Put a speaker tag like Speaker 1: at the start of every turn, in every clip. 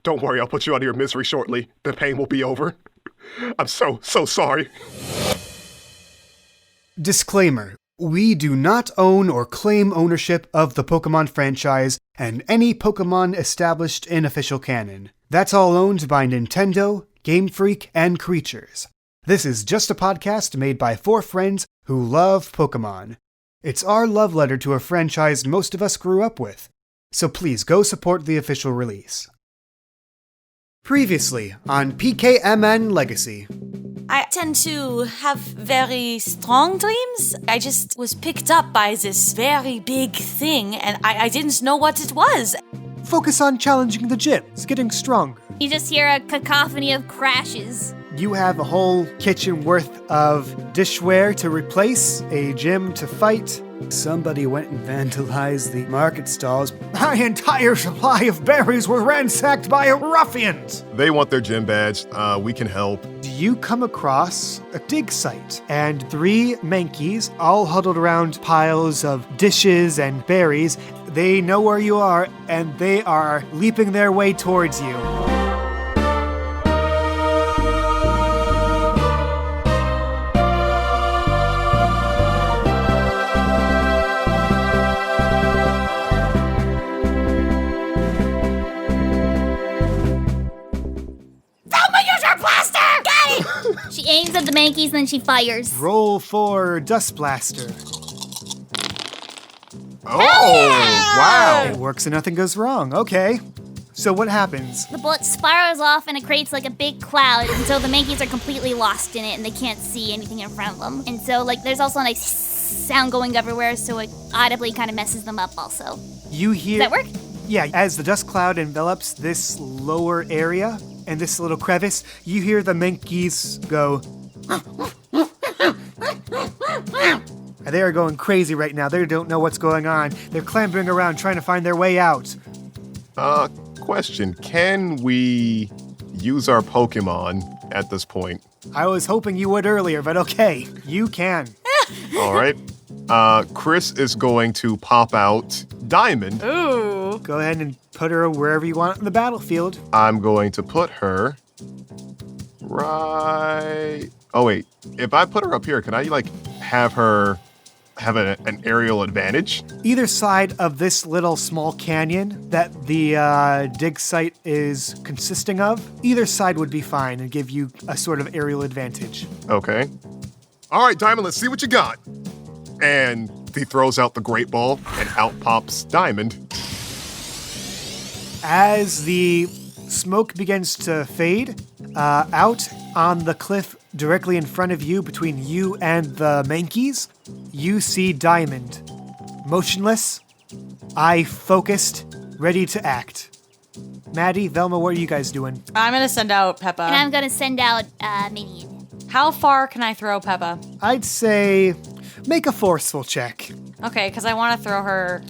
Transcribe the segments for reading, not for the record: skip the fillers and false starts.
Speaker 1: Don't worry, I'll put you out of your misery shortly. The pain will be over. I'm so sorry.
Speaker 2: Disclaimer. We do not own or claim ownership of the Pokemon franchise and any Pokemon established in official canon. That's all owned by Nintendo, Game Freak, and Creatures. This is just a podcast made by 4 friends who love Pokemon. It's our love letter to a franchise most of us grew up with, so please go support the official release. Previously on PKMN Legacy.
Speaker 3: I tend to have very strong dreams. I just was picked up by this very big thing, and I didn't know what it was.
Speaker 2: Focus on challenging the gyms, getting stronger.
Speaker 4: You just hear a cacophony of crashes.
Speaker 2: You have a whole kitchen worth of dishware to replace, a gym to fight. Somebody went and vandalized the market stalls. My entire supply of berries were ransacked by ruffians!
Speaker 1: They want their gym badge. We can help.
Speaker 2: You come across a dig site, and 3 Mankeys, all huddled around piles of dishes and berries. They know where you are, and they are leaping their way towards you.
Speaker 4: She aims at the Mankeys and then she fires.
Speaker 2: Roll for Dust Blaster.
Speaker 1: Oh, wow.
Speaker 2: It works and nothing goes wrong. Okay. So what happens?
Speaker 4: The bullet spirals off and it creates like a big cloud until the Mankeys are completely lost in it and they can't see anything in front of them. And so there's also like sound going everywhere, so it audibly kind of messes them up also.
Speaker 2: You hear...
Speaker 4: Does that work?
Speaker 2: Yeah, as the dust cloud envelops this lower area and this little crevice, you hear the Mankeys go... And they are going crazy right now. They don't know what's going on. They're clambering around trying to find their way out.
Speaker 1: Question. Can we use our Pokemon at this point?
Speaker 2: I was hoping you would earlier, but okay. You can.
Speaker 1: All right. Chris is going to pop out Diamond.
Speaker 3: Ooh.
Speaker 2: Go ahead and put her wherever you want on the battlefield.
Speaker 1: I'm going to put her right... Oh, wait. If I put her up here, can I, have her have an aerial advantage?
Speaker 2: Either side of this little small canyon that the dig site is consisting of, either side would be fine and give you a sort of aerial advantage.
Speaker 1: Okay. All right, Diamond, let's see what you got. And he throws out the Great Ball, and out pops Diamond.
Speaker 2: As the smoke begins to fade, out on the cliff directly in front of you, between you and the Mankeys, you see Diamond. Motionless, eye focused, ready to act. Maddie, Velma, what are you guys doing?
Speaker 3: I'm gonna send out Peppa.
Speaker 4: And I'm gonna send out Minion.
Speaker 3: How far can I throw Peppa?
Speaker 2: I'd say make a forceful check.
Speaker 3: Okay, because I want to throw her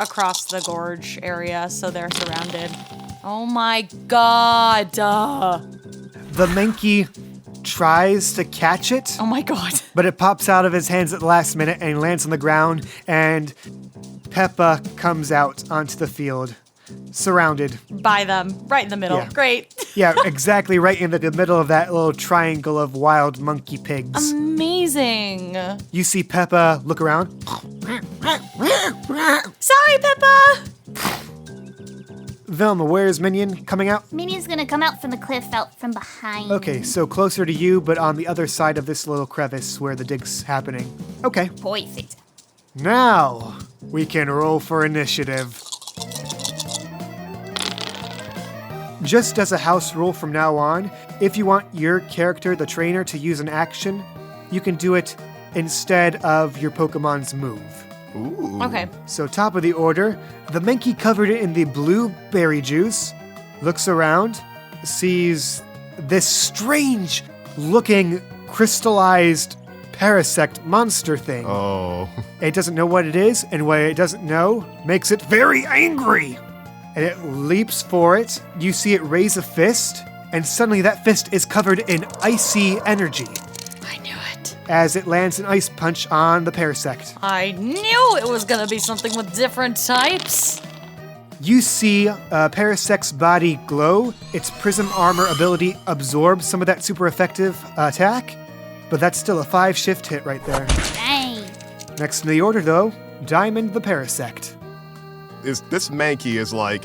Speaker 3: across the gorge area so they're surrounded. Oh my god.
Speaker 2: The Mankey tries to catch it.
Speaker 3: Oh my god.
Speaker 2: But it pops out of his hands at the last minute and lands on the ground, and Peppa comes out onto the field, surrounded.
Speaker 3: By them, right in the middle.
Speaker 2: Yeah.
Speaker 3: Great.
Speaker 2: Yeah, exactly right in the middle of that little triangle of wild monkey pigs.
Speaker 3: Amazing.
Speaker 2: You see Peppa look around.
Speaker 3: Sorry, Peppa.
Speaker 2: Velma, where is Minion coming out?
Speaker 4: Minion's gonna come out from the cliff out from behind.
Speaker 2: Okay, so closer to you, but on the other side of this little crevice where the dig's happening. Okay.
Speaker 4: Perfect.
Speaker 2: Now, we can roll for initiative. Just as a house rule from now on, if you want your character, the trainer, to use an action, you can do it instead of your Pokemon's move.
Speaker 1: Ooh.
Speaker 3: Okay.
Speaker 2: So top of the order, the Mankey covered it in the blueberry juice, looks around, sees this strange looking crystallized parasect monster thing.
Speaker 1: Oh.
Speaker 2: It doesn't know what it is, and what it doesn't know makes it very angry. And it leaps for it. You see it raise a fist, and suddenly that fist is covered in icy energy.
Speaker 3: I knew it.
Speaker 2: As it lands an ice punch on the parasect.
Speaker 3: I knew it was gonna be something with different types.
Speaker 2: You see Parasect's body glow. Its prism armor ability absorbs some of that super effective attack, but that's still a 5 shift hit right there.
Speaker 4: Dang.
Speaker 2: Next in the order, though, Diamond the Parasect.
Speaker 1: This Mankey is like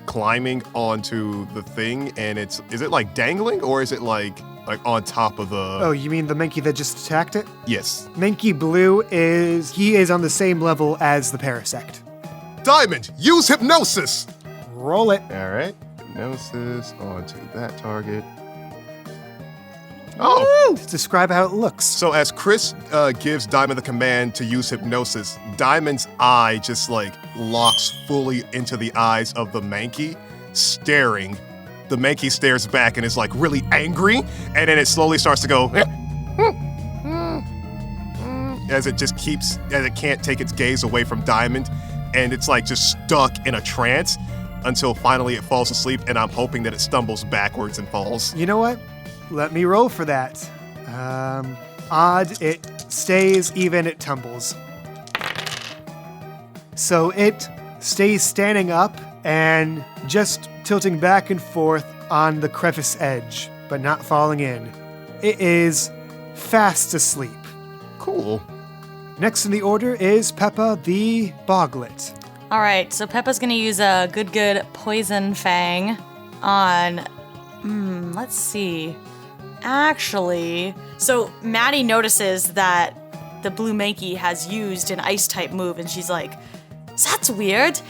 Speaker 1: climbing onto the thing, and is it like dangling, or is it like on top of the...
Speaker 2: Oh, you mean the Mankey that just attacked it?
Speaker 1: Yes.
Speaker 2: Mankey Blue is on the same level as the Parasect.
Speaker 1: Diamond, use hypnosis!
Speaker 2: Roll it.
Speaker 1: All right. Hypnosis onto that target. Oh!
Speaker 2: Woo! Describe how it looks.
Speaker 1: So as Chris gives Diamond the command to use hypnosis, Diamond's eye just locks fully into the eyes of the Mankey, staring. The Mankey stares back and is really angry, and then it slowly starts to go as it can't take its gaze away from Diamond, and it's just stuck in a trance until finally it falls asleep, and I'm hoping that it stumbles backwards and falls.
Speaker 2: You know what? Let me roll for that. Odd, it stays, even, it tumbles. So it stays standing up and just tilting back and forth on the crevice edge, but not falling in. It is fast asleep.
Speaker 1: Cool.
Speaker 2: Next in the order is Peppa the Boglet.
Speaker 3: All right, so Peppa's gonna use a good poison fang on. Let's see. Actually, so Maddie notices that the blue Mankey has used an ice type move, and she's like, "That's weird."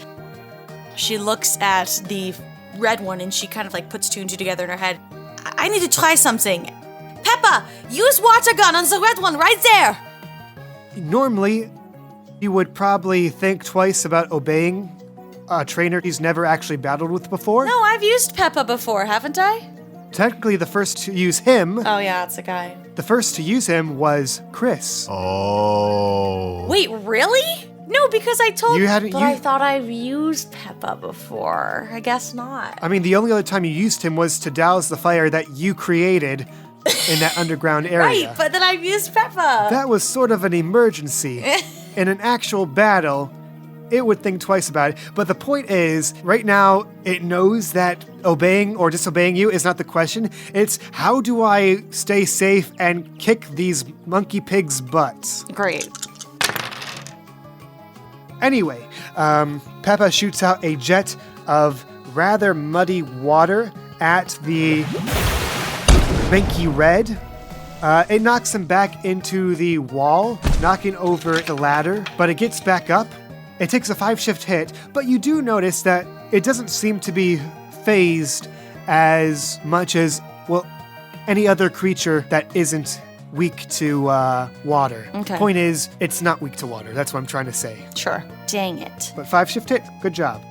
Speaker 3: She looks at the red one, and she kind of puts 2 and 2 together in her head. I need to try something. Peppa, use water gun on the red one right there.
Speaker 2: Normally, you would probably think twice about obeying a trainer he's never actually battled with before.
Speaker 3: No, I've used Peppa before, haven't I?
Speaker 2: Technically, the first to use him,
Speaker 3: Oh yeah, it's a guy.
Speaker 2: the first to use him was Chris.
Speaker 1: Oh.
Speaker 3: Wait, really? No, because I told
Speaker 2: You hadn't
Speaker 3: but I
Speaker 2: used-
Speaker 3: thought I've used Peppa before. I guess not.
Speaker 2: I mean, the only other time you used him was to douse the fire that you created in that underground area.
Speaker 3: Right, but then I've used Peppa.
Speaker 2: That was sort of an emergency. In an actual battle, it would think twice about it. But the point is, right now, it knows that obeying or disobeying you is not the question. It's how do I stay safe and kick these monkey pigs' butts?
Speaker 3: Great.
Speaker 2: Anyway, Peppa shoots out a jet of rather muddy water at the Mankey Red. It knocks him back into the wall, knocking over the ladder, but it gets back up. It takes a 5 shift hit, but you do notice that it doesn't seem to be phased as much as, well, any other creature that isn't weak to water.
Speaker 3: Okay.
Speaker 2: Point is, it's not weak to water. That's what I'm trying to say.
Speaker 3: Sure. Dang it.
Speaker 2: But 5 shift hit. Good job.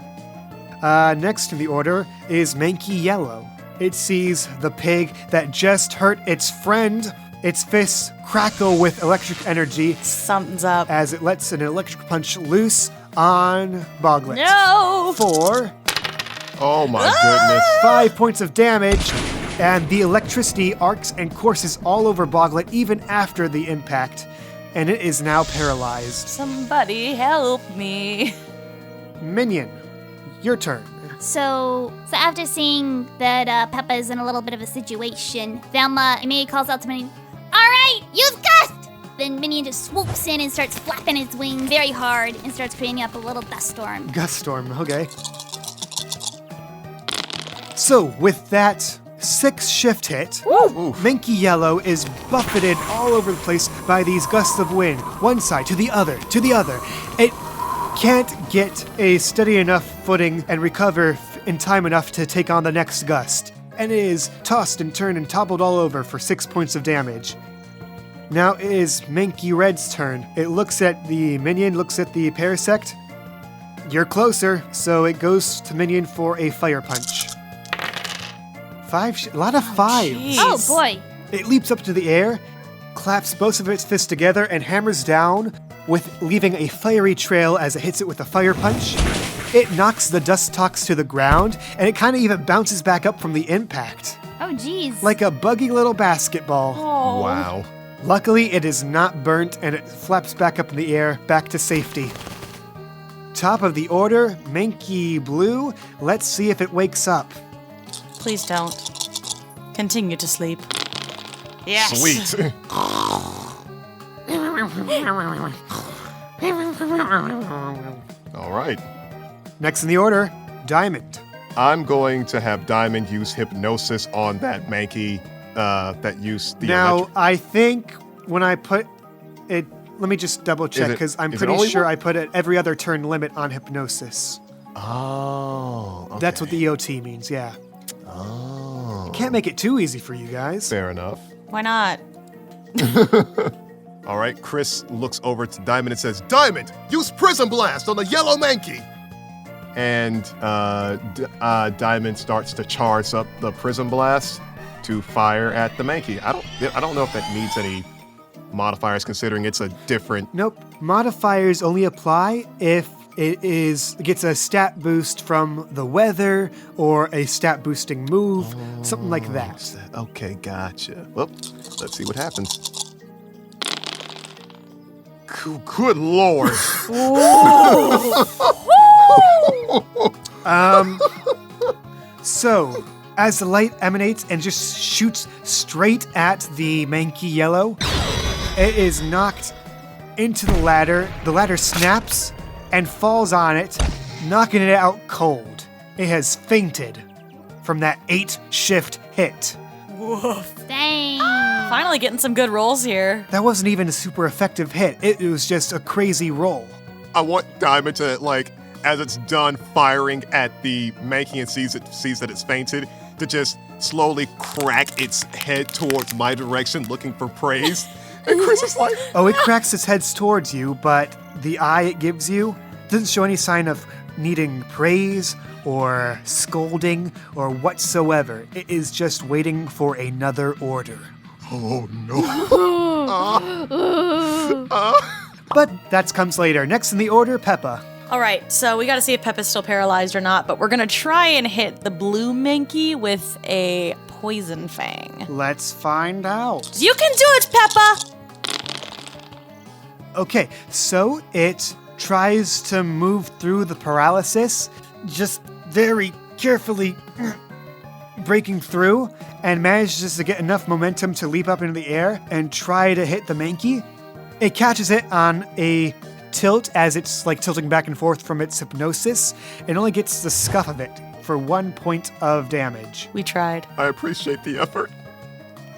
Speaker 2: Next in the order is Mankey Yellow. It sees the pig that just hurt its friend. Its fists crackle with electric energy
Speaker 3: Something's up.
Speaker 2: as it lets an electric punch loose on Boglet.
Speaker 3: No!
Speaker 2: For
Speaker 1: Oh my goodness.
Speaker 2: 5 points of damage, and the electricity arcs and courses all over Boglet even after the impact, and it is now paralyzed.
Speaker 3: Somebody help me.
Speaker 2: Minion, your turn.
Speaker 4: So after seeing that Peppa is in a little bit of a situation, Velma immediately calls out to Minion, "All right, use Gust!" Then Minion just swoops in and starts flapping his wings very hard and starts creating up a little dust storm.
Speaker 2: Gust Storm, okay. So, with that 6 shift hit, Mankey Yellow is buffeted all over the place by these gusts of wind, one side to the other, to the other. It can't get a steady enough footing and recover in time enough to take on the next gust, and it is tossed and turned and toppled all over for 6 points of damage. Now it is Mankey Red's turn. It looks at the minion, looks at the Parasect. You're closer, so it goes to minion for a fire punch. A lot of 5s.
Speaker 3: Jeez.
Speaker 4: Oh boy.
Speaker 2: It leaps up to the air, claps both of its fists together, and hammers down, with leaving a fiery trail as it hits it with a fire punch. It knocks the dust tox to the ground, and it kind of even bounces back up from the impact,
Speaker 4: Oh geez.
Speaker 2: like a buggy little basketball.
Speaker 3: Oh.
Speaker 1: Wow.
Speaker 2: Luckily, it is not burnt, and it flaps back up in the air, back to safety. Top of the order, Mankey Blue. Let's see if it wakes up.
Speaker 3: Please don't. Continue to sleep. Yes.
Speaker 1: Sweet. All right.
Speaker 2: Next in the order, Diamond.
Speaker 1: I'm going to have Diamond use hypnosis on that Mankey that used the
Speaker 2: Now, I think when I put it, let me just double check because I'm pretty sure I put it every other turn limit on hypnosis.
Speaker 1: Oh, okay.
Speaker 2: That's what the EOT means, yeah.
Speaker 1: Oh.
Speaker 2: Can't make it too easy for you guys.
Speaker 1: Fair enough.
Speaker 3: Why not?
Speaker 1: All right, Chris looks over to Diamond and says, Diamond, use Prism Blast on the yellow Mankey. And Diamond starts to charge up the Prism Blast to fire at the Mankey. I don't know if that needs any modifiers considering it's a different...
Speaker 2: Nope. Modifiers only apply if it gets a stat boost from the weather or a stat boosting move, something like that.
Speaker 1: Okay, gotcha. Well, let's see what happens. Good lord.
Speaker 2: So, as the light emanates and just shoots straight at the Mankey Yellow, it is knocked into the ladder. The ladder snaps and falls on it, knocking it out cold. It has fainted from that 8-shift hit.
Speaker 3: Woof.
Speaker 4: Dang.
Speaker 3: Finally getting some good rolls here.
Speaker 2: That wasn't even a super effective hit. It was just a crazy roll.
Speaker 1: I want Diamond to, like, as it's done firing at the Mankey and sees that it's fainted, to just slowly crack its head towards my direction, looking for praise. And Chris is like...
Speaker 2: Oh, it cracks its head towards you, but the eye it gives you doesn't show any sign of needing praise or scolding or whatsoever. It is just waiting for another order.
Speaker 1: Oh, no.
Speaker 2: But that comes later. Next in the order, Peppa.
Speaker 3: All right, so we got to see if Peppa's still paralyzed or not, but we're going to try and hit the blue Mankey with a poison fang.
Speaker 2: Let's find out.
Speaker 3: You can do it, Peppa!
Speaker 2: Okay, so it tries to move through the paralysis, just very carefully breaking through, and manages to get enough momentum to leap up into the air and try to hit the Mankey. It catches it on a tilt as it's like tilting back and forth from its hypnosis, and only gets the scuff of it for 1 point of damage.
Speaker 3: We tried.
Speaker 1: I appreciate the effort.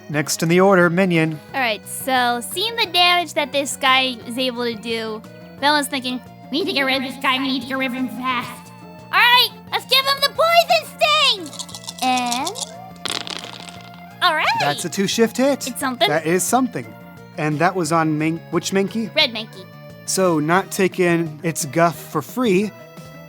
Speaker 2: Next in the order, Minion.
Speaker 4: Alright, so seeing the damage that this guy is able to do, Bella's thinking, we need to get rid of this guy, we need to get rid of him fast. Alright, let's give him the poison sting! And... Alright!
Speaker 2: That's a 2-shift hit.
Speaker 4: It's something.
Speaker 2: That is something. And that was on which Mankey?
Speaker 4: Red Mankey.
Speaker 2: So, not taking its guff for free,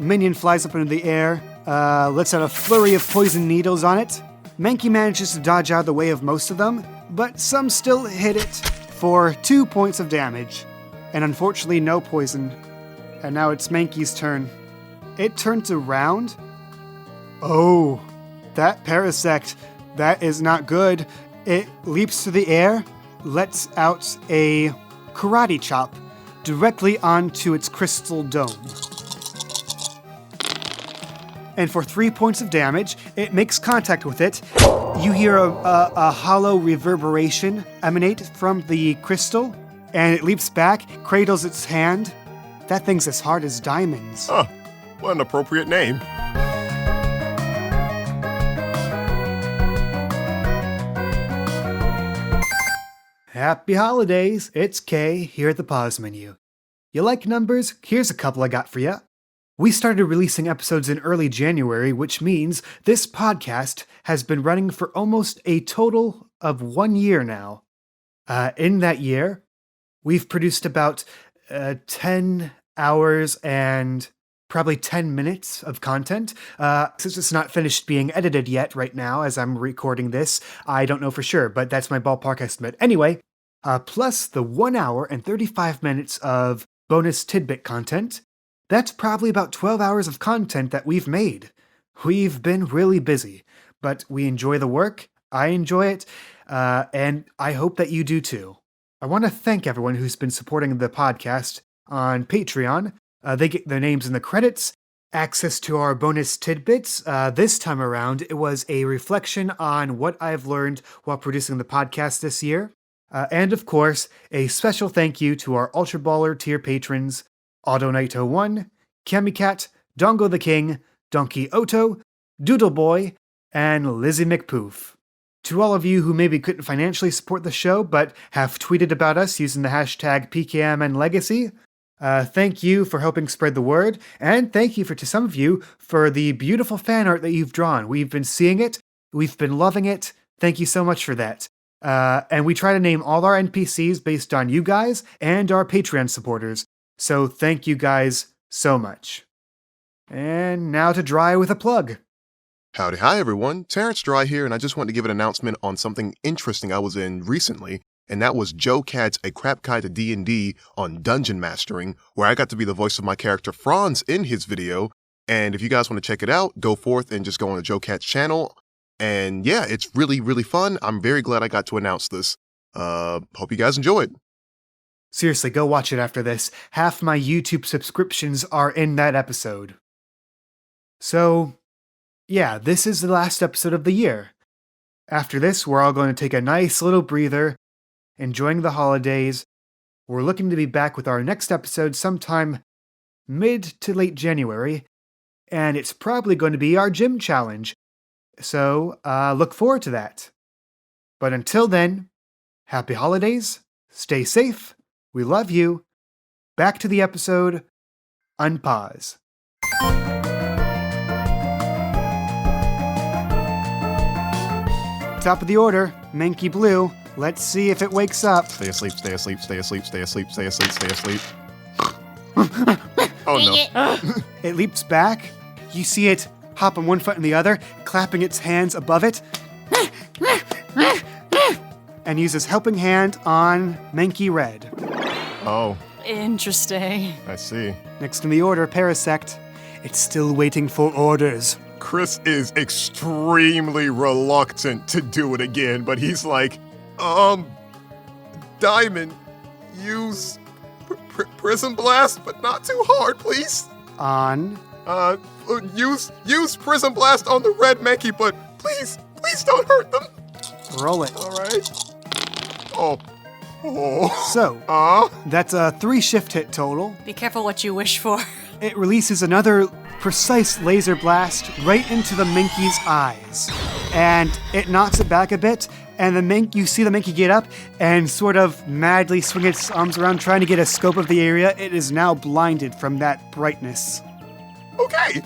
Speaker 2: Minion flies up into the air, lets out a flurry of poison needles on it. Mankey manages to dodge out of the way of most of them, but some still hit it for 2 points of damage. And unfortunately, no poison. And now it's Mankey's turn. It turns around. Oh, that Parasect, that is not good. It leaps through the air, lets out a karate chop directly onto its crystal dome. And for 3 points of damage, it makes contact with it. You hear a hollow reverberation emanate from the crystal, and it leaps back, cradles its hand. That thing's as hard as diamonds.
Speaker 1: Huh. What an appropriate name.
Speaker 2: Happy holidays, it's Kay here at the pause menu. You like numbers? Here's a couple I got for you. We started releasing episodes in early January, which means this podcast has been running for almost a total of 1 year now. In that year, we've produced about 10 hours and probably 10 minutes of content. Since it's not finished being edited yet right now as I'm recording this, I don't know for sure, but that's my ballpark estimate. Anyway, plus the 1 hour and 35 minutes of bonus tidbit content, that's probably about 12 hours of content that we've made. We've been really busy, but we enjoy the work, I enjoy it, and I hope that you do too. I want to thank everyone who's been supporting the podcast on Patreon. They get their names in the credits, access to our bonus tidbits. This time around, it was a reflection on what I've learned while producing the podcast this year. And of course, a special thank you to our Ultra Baller tier patrons, AutoKnight01, Kamikat, Dongo the King, Donkey Oto, Doodle Boy, and Lizzie McPoof. To all of you who maybe couldn't financially support the show but have tweeted about us using the hashtag PKMN Legacy, thank you for helping spread the word, and thank you to some of you for the beautiful fan art that you've drawn. We've been seeing it, we've been loving it. Thank you so much for that. And we try to name all our NPCs based on you guys and our Patreon supporters. So thank you guys so much. And now to Dry with a plug.
Speaker 1: Howdy, hi everyone. Terrence Dry here, and I just wanted to give an announcement on something interesting I was in recently, and that was Joe Cat's A Crap Guide to D&D on Dungeon Mastering, where I got to be the voice of my character Franz in his video. And if you guys want to check it out, go forth and just go on to Joe Cat's channel. And yeah, it's really, really fun. I'm very glad I got to announce this. Hope you guys enjoy it.
Speaker 2: Seriously, go watch it after this. Half my YouTube subscriptions are in that episode. So, yeah, this is the last episode of the year. After this, we're all going to take a nice little breather, enjoying the holidays. We're looking to be back with our next episode sometime mid to late January, and it's probably going to be our gym challenge. So, look forward to that. But until then, happy holidays, stay safe, we love you. Back to the episode, unpause. Top of the order, Mankey Blue. Let's see if it wakes up.
Speaker 1: Stay asleep, stay asleep, stay asleep, stay asleep, stay asleep, stay asleep. Oh
Speaker 4: Dang
Speaker 1: no.
Speaker 4: it.
Speaker 2: It leaps back. You see it hop on one foot and the other, clapping its hands above it, and uses Helping Hand on Mankey Red.
Speaker 1: Oh,
Speaker 3: Interesting.
Speaker 1: I see.
Speaker 2: Next in the order, Parasect. It's still waiting for orders.
Speaker 1: Chris is extremely reluctant to do it again, but he's like, Diamond, use Prism Blast, but not too hard, please.
Speaker 2: On.
Speaker 1: Use Prism Blast on the red Mankey, but please don't hurt them.
Speaker 2: Roll it.
Speaker 1: All right. Oh.
Speaker 2: So, that's a 3 shift hit total.
Speaker 3: Be careful what you wish for.
Speaker 2: It releases another precise laser blast right into the Mankey's eyes. And it knocks it back a bit, and you see the Mankey get up and sort of madly swing its arms around trying to get a scope of the area. It is now blinded from that brightness.
Speaker 1: Okay.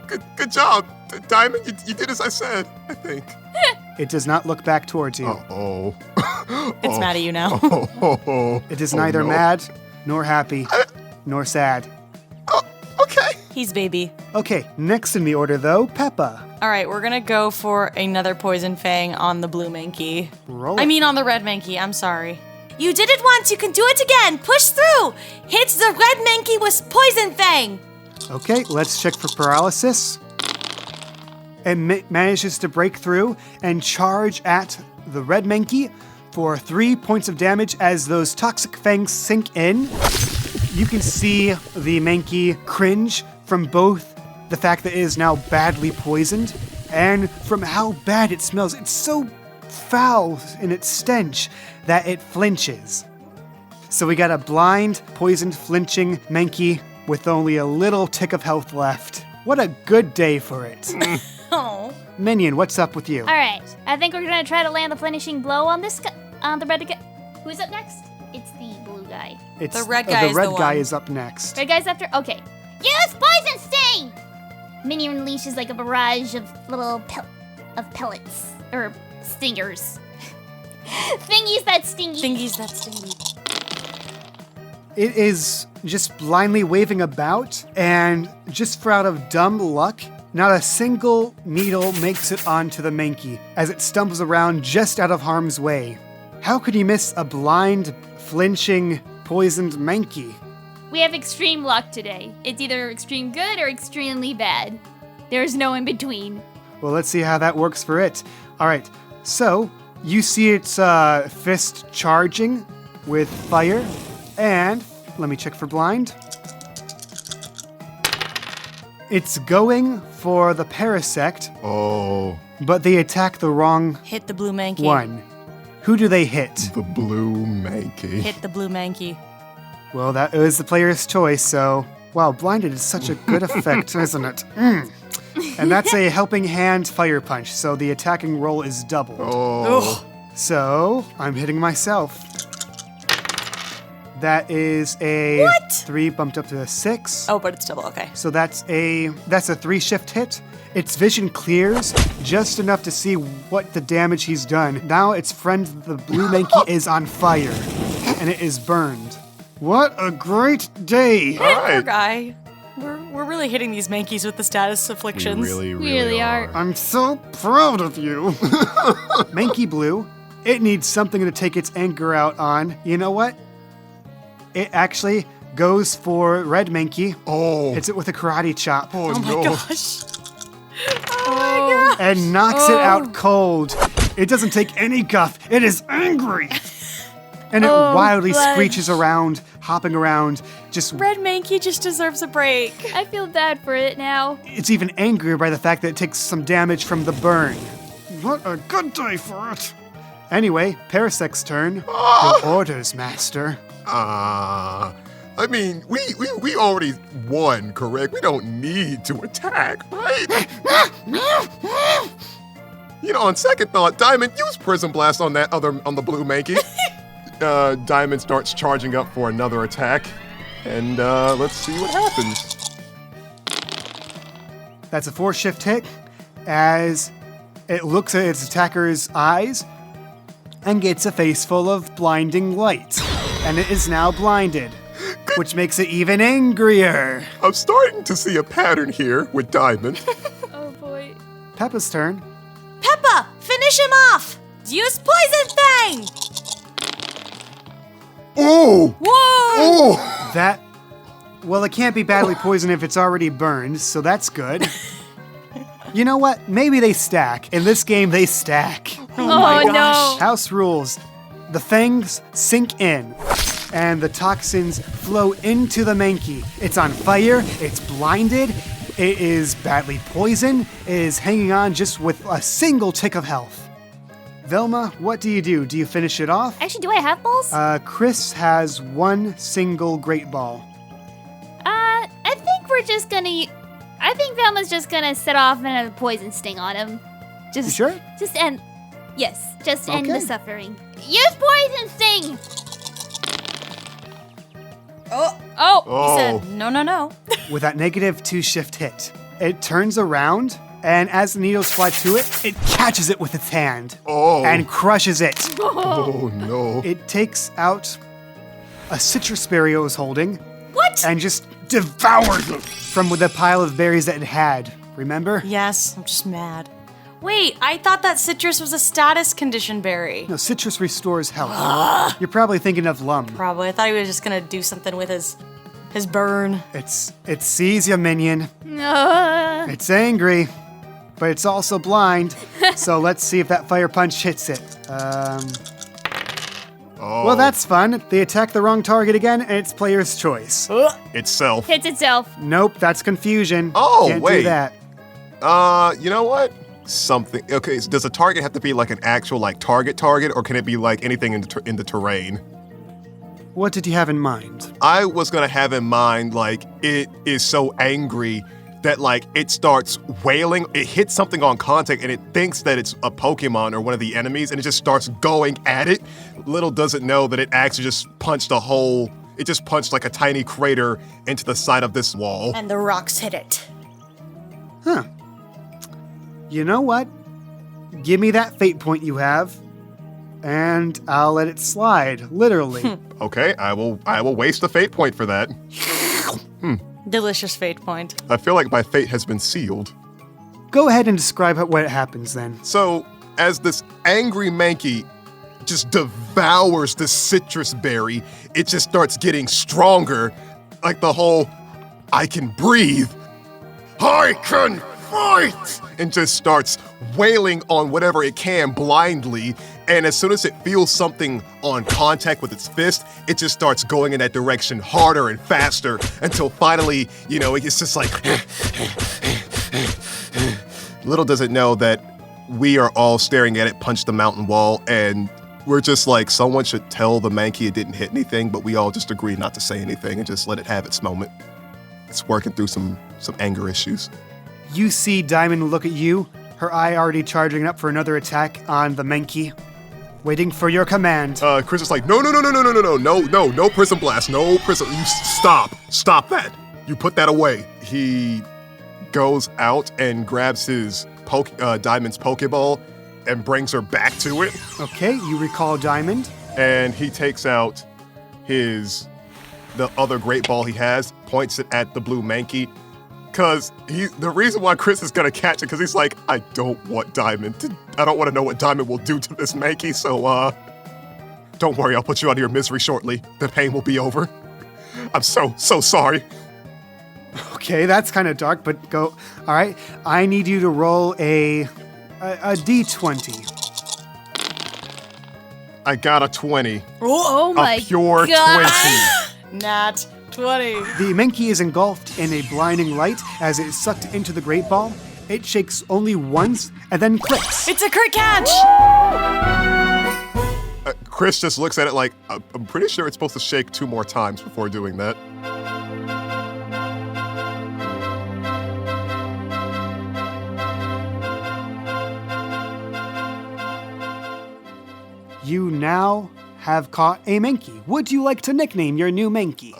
Speaker 1: Good job. Diamond, you did as I said, I think.
Speaker 2: It does not look back towards you.
Speaker 1: Oh.
Speaker 3: It's mad at you now.
Speaker 2: It is neither mad, nor happy, nor sad.
Speaker 1: Okay.
Speaker 3: He's baby.
Speaker 2: Okay, next in the order though, Peppa.
Speaker 3: All right, we're gonna go for another Poison Fang on the blue Mankey.
Speaker 2: Roll
Speaker 3: I
Speaker 2: it.
Speaker 3: mean on the red Mankey, I'm sorry. You did it once, you can do it again! Push through! Hits the red Mankey with Poison Fang!
Speaker 2: Okay, let's check for paralysis. It manages to break through and charge at the red Mankey for 3 points of damage as those toxic fangs sink in. You can see the Mankey cringe from both the fact that it is now badly poisoned and from how bad it smells. It's so foul in its stench that it flinches. So we got a blind, poisoned, flinching Mankey with only a little tick of health left. What a good day for it.
Speaker 3: Oh.
Speaker 2: Minion, what's up with you?
Speaker 4: All right, I think we're gonna try to land the finishing blow on this guy, on the red guy. Who's up next? It's the blue guy.
Speaker 2: It's,
Speaker 3: The red guy is
Speaker 2: red
Speaker 3: the
Speaker 2: guy
Speaker 3: one.
Speaker 2: is up next.
Speaker 4: Red guy's after. Okay. Use poison sting. Minion unleashes like a barrage of little pellets or stingers. Thingies that stingy.
Speaker 3: Thingies that stingy.
Speaker 2: It is just blindly waving about, and just for out of dumb luck, not a single needle makes it onto the Mankey as it stumbles around just out of harm's way. How could you miss a blind, flinching, poisoned Mankey?
Speaker 4: We have extreme luck today. It's either extreme good or extremely bad. There's no in between.
Speaker 2: Well, let's see how that works for it. All right, so you see its fist charging with fire, and let me check for blind. It's going for the Parasect,
Speaker 1: Oh,
Speaker 2: but they attack the wrong
Speaker 3: Hit the blue Mankey.
Speaker 2: one. Who do they hit?
Speaker 1: the blue Mankey.
Speaker 3: Hit the blue Mankey.
Speaker 2: Well, that is the player's choice, so... Wow, blinded is such a good effect, isn't it? And that's a helping hand fire punch, so the attacking roll is doubled.
Speaker 1: Oh,
Speaker 2: So, I'm hitting myself. That is a
Speaker 3: What?
Speaker 2: 3 bumped up to a 6.
Speaker 3: Oh, but it's double. Okay.
Speaker 2: So that's a 3-shift hit. Its vision clears just enough to see what the damage he's done. Now its friend, the blue Mankey, is on fire, and it is burned. What a great day!
Speaker 1: all
Speaker 3: Poor
Speaker 1: right.
Speaker 3: guy. We're really hitting these Mankeys with the status afflictions.
Speaker 1: We
Speaker 4: Really are.
Speaker 2: I'm so proud of you. Mankey Blue, it needs something to take its anger out on. You know what? It actually goes for Red Mankey.
Speaker 1: Oh,
Speaker 2: Hits it with a karate chop.
Speaker 1: oh,
Speaker 3: Oh my
Speaker 1: no.
Speaker 3: gosh. Oh my gosh.
Speaker 2: And knocks it out cold. It doesn't take any guff. It is angry. And it wildly
Speaker 4: blood.
Speaker 2: screeches around, hopping around. Just
Speaker 3: Red Mankey just deserves a break.
Speaker 4: I feel bad for it now.
Speaker 2: it's even angrier by the fact that it takes some damage from the burn. What a good day for it. Anyway, Parasec's turn. Your orders, master.
Speaker 1: I mean, we already won, correct? We don't need to attack, right? You know, on second thought, Diamond, use Prism Blast on the blue Mankey. Diamond starts charging up for another attack, and let's see what happens.
Speaker 2: That's a 4-shift hit as it looks at its attacker's eyes and gets a face full of blinding light. And it is now blinded, which makes it even angrier.
Speaker 1: I'm starting to see a pattern here with Diamond.
Speaker 4: Oh boy.
Speaker 2: Peppa's turn.
Speaker 3: Peppa, finish him off. Use Poison Fang.
Speaker 1: Oh!
Speaker 3: Whoa.
Speaker 1: Oh!
Speaker 2: That, well, it can't be badly poisoned if it's already burned, so that's good. You know what? Maybe they stack. In this game, they stack.
Speaker 4: Oh, no.
Speaker 2: House rules. The fangs sink in, and the toxins flow into the Mankey. It's on fire, it's blinded, it is badly poisoned, it is hanging on just with a single tick of health. Velma, what do? Do you finish it off?
Speaker 4: Actually, do I have balls?
Speaker 2: Chris has one single great ball.
Speaker 4: I think we're just gonna. I think Velma's just gonna set off and a poison sting on him. Just
Speaker 2: You sure?
Speaker 4: Just end. Yes, just end the
Speaker 2: Okay.
Speaker 4: suffering. Use poison sting.
Speaker 3: Oh.
Speaker 1: Oh.
Speaker 3: He said no.
Speaker 2: With that negative 2-shift hit, it turns around, and as the needles fly to it, it catches it with its hand
Speaker 1: Oh.
Speaker 2: and crushes it.
Speaker 1: Oh, no.
Speaker 2: It takes out a citrus berry it was holding
Speaker 3: What?
Speaker 2: and just devours it from the pile of berries that it had. Remember?
Speaker 3: Yes, I'm just mad. Wait, I thought that citrus was a status condition berry.
Speaker 2: No, citrus restores health. You're probably thinking of Lum.
Speaker 3: Probably. I thought he was just gonna do something with his burn.
Speaker 2: It sees you, minion.
Speaker 4: No.
Speaker 2: It's angry, but it's also blind. So let's see if that fire punch hits it.
Speaker 1: Oh.
Speaker 2: Well, that's fun. They attack the wrong target again, and it's player's choice.
Speaker 1: Itself.
Speaker 4: Hits itself.
Speaker 2: Nope, that's confusion.
Speaker 1: Oh,
Speaker 2: Can't
Speaker 1: wait.
Speaker 2: do that.
Speaker 1: You know what? Something. Okay, so does a target have to be like an actual like target, or can it be like anything in the terrain?
Speaker 2: What did you have in mind?
Speaker 1: I was gonna have in mind like it is so angry that like it starts wailing. It hits something on contact and it thinks that it's a Pokemon or one of the enemies, and it just starts going at it. Little does it know that it actually just punched a hole. It just punched like a tiny crater into the side of this wall.
Speaker 3: And the rocks hit it.
Speaker 2: Huh. You know what? Give me that fate point you have, and I'll let it slide, literally.
Speaker 1: Okay, I will waste a fate point for that.
Speaker 3: Delicious fate point.
Speaker 1: I feel like my fate has been sealed.
Speaker 2: Go ahead and describe what happens then.
Speaker 1: So, as this angry Mankey just devours the citrus berry, it just starts getting stronger. Like the whole, I can breathe. I can fight! And just starts wailing on whatever it can blindly. And as soon as it feels something on contact with its fist, it just starts going in that direction harder and faster until finally, it's just like... Little does it know that we are all staring at it punch the mountain wall, and we're just like, someone should tell the Mankey it didn't hit anything, but we all just agree not to say anything and just let it have its moment. It's working through some anger issues.
Speaker 2: You see Diamond look at you, her eye already charging up for another attack on the Mankey. Waiting for your command.
Speaker 1: Chris is like, no, prism blast, no prism, you stop that. You put that away. He goes out and grabs his Diamond's Pokeball and brings her back to it.
Speaker 2: Okay, you recall Diamond.
Speaker 1: And he takes out the other great ball he has, points it at the blue Mankey. Cause the reason why Chris is gonna catch it, cause he's like, I don't want to know what Diamond will do to this Mankey, so don't worry, I'll put you out of your misery shortly. The pain will be over. I'm so sorry.
Speaker 2: Okay, that's kind of dark, but go. All right, I need you to roll a d20.
Speaker 1: I got a 20.
Speaker 4: Oh my
Speaker 1: a pure
Speaker 4: God.
Speaker 1: 20.
Speaker 3: Nat 20.
Speaker 2: The Mankey is engulfed in a blinding light as it is sucked into the Great Ball. It shakes only once and then clicks.
Speaker 3: It's a crit catch!
Speaker 1: Chris just looks at it like, I'm pretty sure it's supposed to shake 2 more times before doing that.
Speaker 2: You now have caught a Mankey. Would you like to nickname your new Mankey?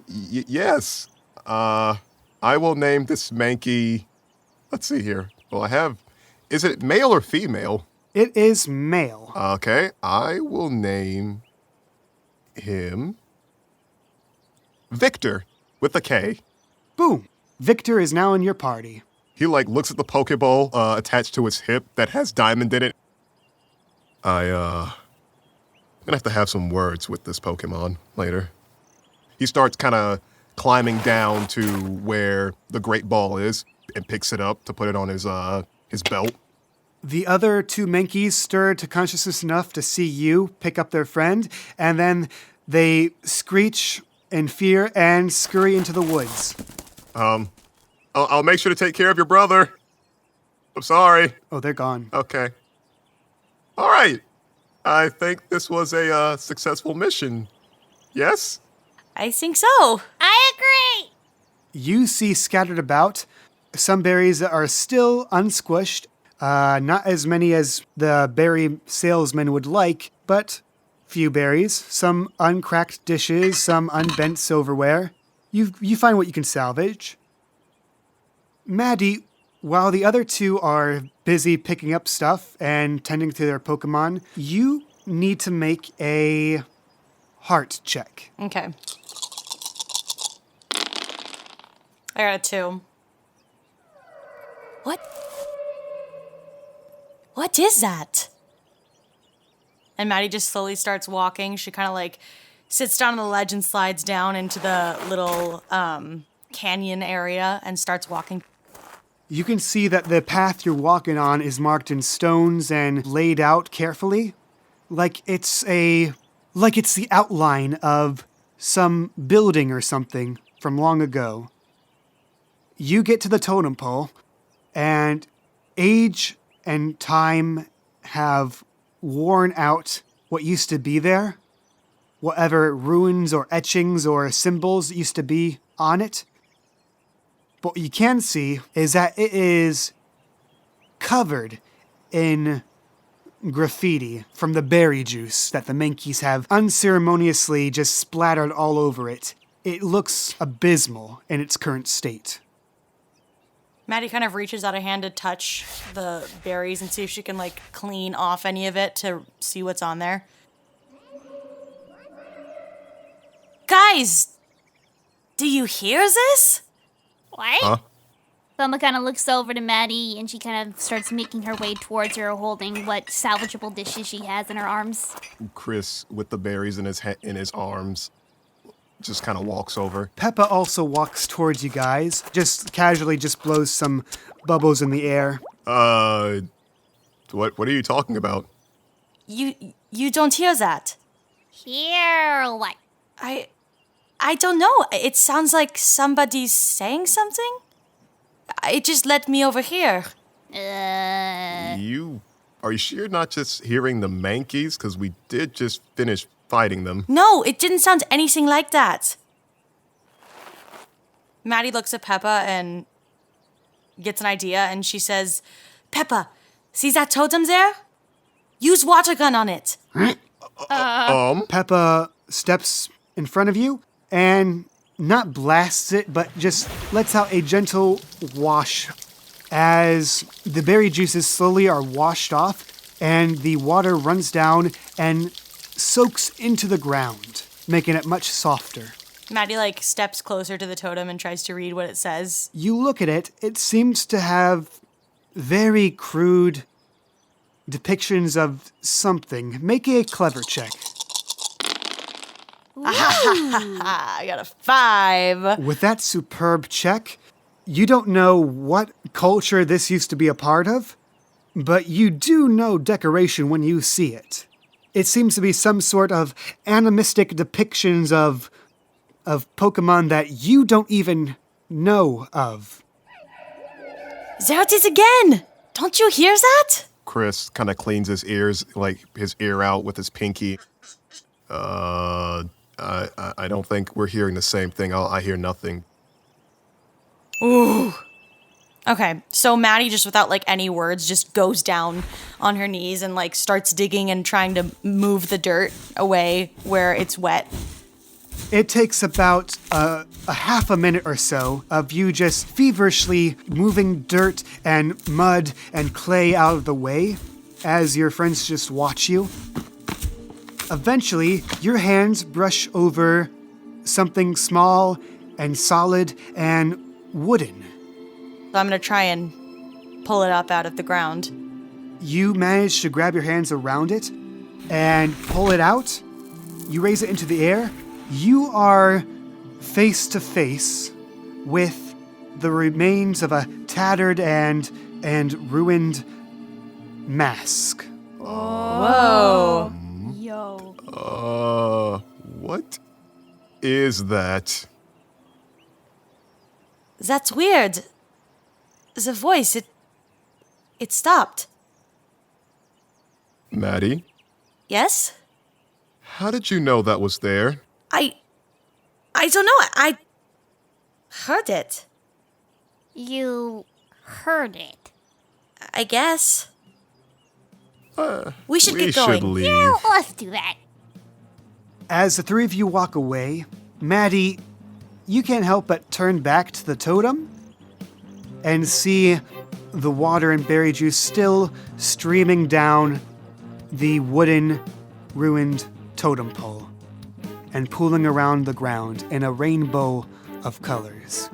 Speaker 1: Yes. I will name this Mankey. Let's see here. Well, is it male or female?
Speaker 2: It is male.
Speaker 1: Okay, I will name him Victor with a K.
Speaker 2: Boom. Victor is now in your party.
Speaker 1: He looks at the Pokeball attached to his hip that has Diamond in it. I'm gonna have some words with this Pokemon later. He starts kind of climbing down to where the Great Ball is and picks it up to put it on his belt.
Speaker 2: The other 2 Mankeys stir to consciousness enough to see you pick up their friend, and then they screech in fear and scurry into the woods.
Speaker 1: I'll make sure to take care of your brother. I'm sorry.
Speaker 2: Oh, they're gone.
Speaker 1: Okay. All right. I think this was a successful mission. Yes?
Speaker 3: I think so.
Speaker 4: I agree.
Speaker 2: You see scattered about some berries that are still unsquished. Not as many as the berry salesman would like, but few berries, some uncracked dishes, some unbent silverware. You find what you can salvage. Maddie, while the other 2 are busy picking up stuff and tending to their Pokemon, you need to make a heart check.
Speaker 3: Okay. I got a 2. What is that? And Maddie just slowly starts walking. She kind of sits down on the ledge and slides down into the little canyon area and starts walking.
Speaker 2: You can see that the path you're walking on is marked in stones and laid out carefully, like it's the outline of some building or something from long ago. You get to the totem pole, and age and time have worn out what used to be there, whatever ruins or etchings or symbols used to be on it. But what you can see is that it is covered in graffiti from the berry juice that the Mankeys have unceremoniously just splattered all over it. It looks abysmal in its current state.
Speaker 3: Maddie kind of reaches out a hand to touch the berries and see if she can clean off any of it to see what's on there. Guys, do you hear this?
Speaker 4: What?
Speaker 1: Huh?
Speaker 4: Thelma kind of looks over to Maddie, and she kind of starts making her way towards her, holding what salvageable dishes she has in her arms.
Speaker 1: Chris, with the berries in his arms, just kind of walks over.
Speaker 2: Peppa also walks towards you guys, just casually just blows some bubbles in the air.
Speaker 1: What are you talking about?
Speaker 3: You don't hear that.
Speaker 4: Hear what?
Speaker 3: I don't know. It sounds like somebody's saying something. It just led me over here.
Speaker 1: Are you sure you're not just hearing the Mankeys? Because we did just finish fighting them.
Speaker 3: No, it didn't sound anything like that. Maddie looks at Peppa and gets an idea, and she says, Peppa, see that totem there? Use water gun on it.
Speaker 2: Peppa steps in front of you and not blasts it, but just lets out a gentle wash as the berry juices slowly are washed off and the water runs down and soaks into the ground, making it much softer.
Speaker 3: Maddie, steps closer to the totem and tries to read what it says.
Speaker 2: You look at it, it seems to have very crude depictions of something. Make a clever check.
Speaker 3: I got a 5.
Speaker 2: With that superb check, you don't know what culture this used to be a part of, but you do know decoration when you see it. It seems to be some sort of animistic depictions of Pokemon that you don't even know of.
Speaker 3: There it is again! Don't you hear that?
Speaker 1: Chris kind of cleans his ears, his ear out with his pinky. I don't think we're hearing the same thing. I hear nothing.
Speaker 3: Ooh. Okay, so Maddie, just without any words, just goes down on her knees and starts digging and trying to move the dirt away where it's wet.
Speaker 2: It takes about a half a minute or so of you just feverishly moving dirt and mud and clay out of the way as your friends just watch you. Eventually, your hands brush over something small and solid and wooden.
Speaker 3: So I'm gonna try and pull it up out of the ground.
Speaker 2: You manage to grab your hands around it and pull it out. You raise it into the air. You are face to face with the remains of a tattered and ruined mask.
Speaker 3: Whoa.
Speaker 4: Yo.
Speaker 1: What is that?
Speaker 3: That's weird. The voice, it stopped.
Speaker 1: Maddie,
Speaker 3: Yes?
Speaker 1: how did you know that was there?
Speaker 3: I don't know. I heard it,
Speaker 4: You heard it.
Speaker 3: I guess. We should
Speaker 1: We
Speaker 3: get going.
Speaker 1: should leave.
Speaker 4: Yeah, let's do that.
Speaker 2: As the three of you walk away, Maddie, you can't help but turn back to the totem and see the water and berry juice still streaming down the wooden, ruined totem pole and pooling around the ground in a rainbow of colors.